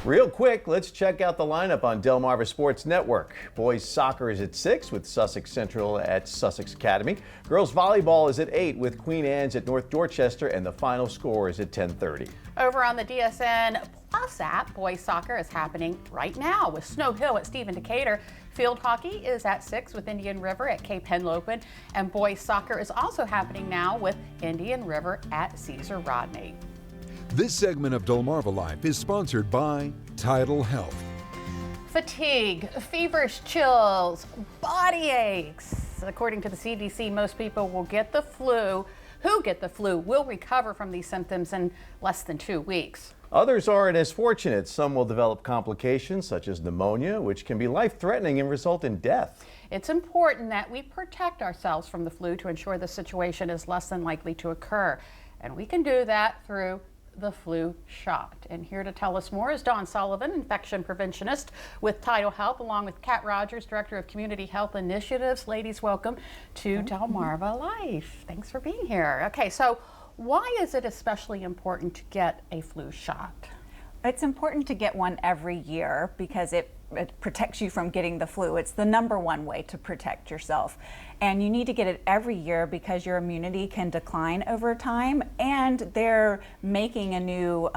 Real quick, let's check out the lineup on Delmarva Sports Network. Boys soccer is at 6 with Sussex Central at Sussex Academy. Girls volleyball is at 8 with Queen Anne's at North Dorchester, and the final score is at 10:30. Over on the DSN Plus app, boys soccer is happening right now with Snow Hill at Stephen Decatur. Field hockey is at 6 with Indian River at Cape Henlopen, and boys soccer is also happening now with Indian River at Caesar Rodney. This segment of DelmarvaLife is sponsored by TidalHealth. Fatigue, feverish chills, body aches. According to the CDC, most people will get the flu. Who get the flu will recover from these symptoms in less than 2 weeks. Others aren't as fortunate. Some will develop complications such as pneumonia, which can be life-threatening and result in death. It's important that we protect ourselves from the flu to ensure the situation is less than likely to occur. And we can do that through the flu shot. And here to tell us more is Dawn Sullivan, infection preventionist with TidalHealth, along with Kat Rogers, Director of Community Health Initiatives. Ladies, welcome to DelmarvaLife. Thanks for being here. Okay, so why is it especially important to get a flu shot? It's important to get one every year because it protects you from getting the flu. It's the #1 way to protect yourself. And you need to get it every year because your immunity can decline over time, and they're making a new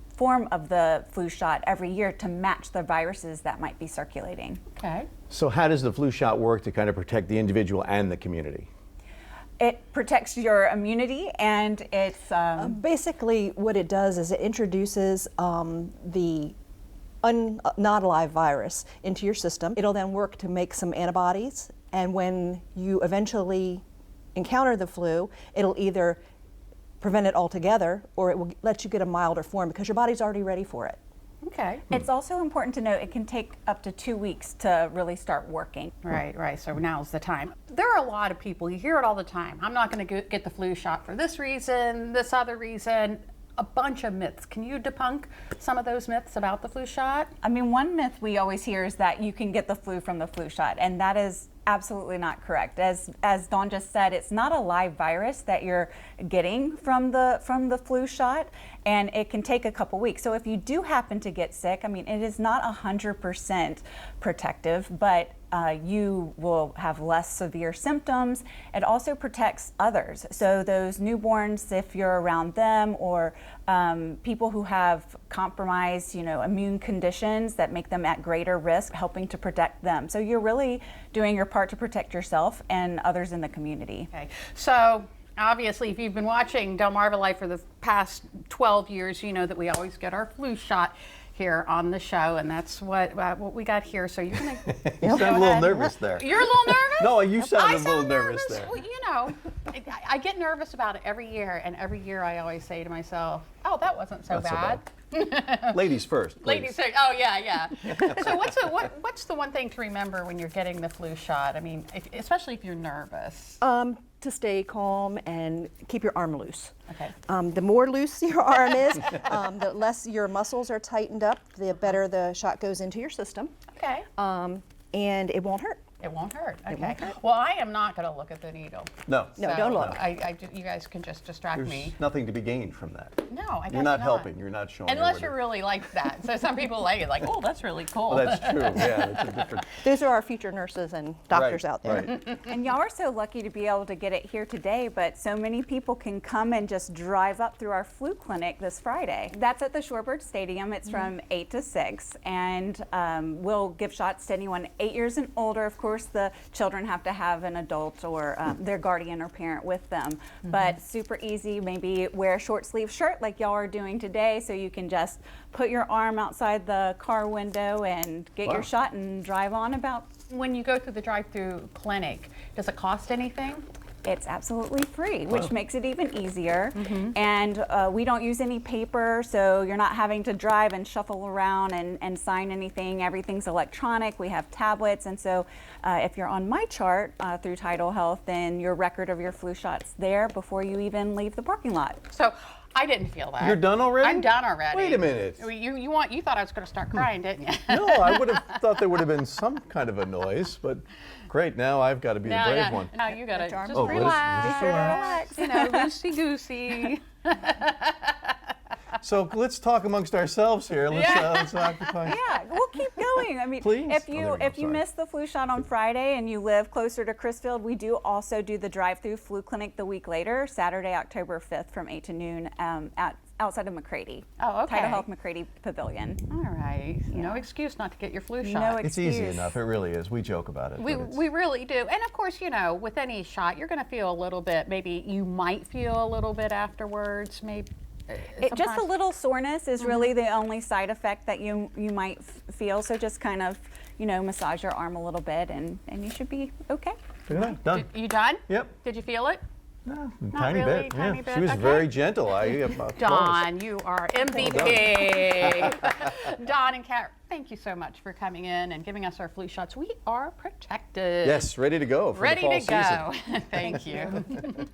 form of the flu shot every year to match the viruses that might be circulating. Okay. So how does the flu shot work to kind of protect the individual and the community? It protects your immunity, and it's basically what it does is it introduces the not alive virus into your system. It'll then work to make some antibodies, and when you eventually encounter the flu, it'll either prevent it altogether or it will let you get a milder form because your body's already ready for it. Okay. It's also important to note it can take up to 2 weeks to really start working. Right. So now's the time. There are a lot of people, you hear it all the time. I'm not going to get the flu shot for this reason, this other reason. A bunch of myths. Can you debunk some of those myths about the flu shot? I mean, one myth we always hear is that you can get the flu from the flu shot, and that is absolutely not correct. As Dawn just said, it's not a live virus that you're getting from the flu shot, and it can take a couple weeks. So if you do happen to get sick, I mean, it is not 100% protective, but you will have less severe symptoms. It also protects others. So those newborns, if you're around them, or people who have compromised, immune conditions that make them at greater risk, helping to protect them. So you're really doing your part to protect yourself and others in the community. Okay. So obviously, if you've been watching DelmarvaLife for the past 12 years, you know that we always get our flu shot here on the show, and that's what we got here. So you're gonna You sound a little nervous there. You're a little nervous? No, you sound I a little nervous nervous there. Well, I get nervous about it every year, and every year I always say to myself, "Oh, that wasn't so Not so bad." Ladies first, please. Ladies say, "Oh yeah." So what's the one thing to remember when you're getting the flu shot? I mean, especially if you're nervous. To stay calm and keep your arm loose. Okay. The more loose your arm is, the less your muscles are tightened up, the better the shot goes into your system. Okay. And it won't hurt. It won't hurt. Okay. It won't hurt. Well, I am not going to look at the needle. No. No, don't look. You guys can just distract There's me. nothing to be gained from that. No, I guess You're not helping. You're not showing. Unless everybody. you're really like that. So some people like it, like, oh, that's really cool. Well, that's true. Yeah, that's a different. Those are our future nurses and doctors Right, out there. Right. And y'all are so lucky to be able to get it here today, but so many people can come and just drive up through our flu clinic this Friday. That's at the Shorebird Stadium. It's from 8 to 6, and we'll give shots to anyone 8 years and older. Of course, the children have to have an adult or their guardian or parent with them, but super easy. Maybe wear a short sleeve shirt like y'all are doing today, so you can just put your arm outside the car window and get your shot and drive on about. When you go through the drive-through clinic, does it cost anything? It's absolutely free, which makes it even easier. And we don't use any paper, so you're not having to drive and shuffle around and sign anything. Everything's electronic. We have tablets, and so if you're on my chart through TidalHealth, then your record of your flu shot's there before you even leave the parking lot. So I didn't feel that. You're done already? I'm done already. Wait a minute. You thought I was going to start crying, didn't you? No, I would have thought there would have been some kind of a noise, but great. Now I've got to be the brave one. Now you got to just Oh, relax. relax. You know, loosey goosey. So let's talk amongst ourselves here. Let's occupy. Yeah, we'll keep going. I mean, Please. if Oh, you there we go. if you Sorry. missed the flu shot on Friday and you live closer to Crisfield, we do also do the drive-through flu clinic the week later, Saturday, October 5th from 8 to noon outside of McCready. Oh, okay. TidalHealth McCready Pavilion. All right. No excuse not to get your flu shot. No It's easy excuse. enough. It really is. We joke about it. We, but it's- we really do. And of course, you know, with any shot, you're going to feel a little bit, maybe you might feel a little bit afterwards, maybe. Just a sometimes. little soreness is really the only side effect that you might feel. So just kind of, you know, massage your arm a little bit and you should be okay. Look at that. Done. You done? Yep. Did you feel it? No, tiny really, bit. tiny Yeah. bit, She was okay. very gentle. Applause. Don, you are MVP. Don and Kat, thank you so much for coming in and giving us our flu shots. We are protected. Yes, ready to go for Ready the fall to go. season. Thank you.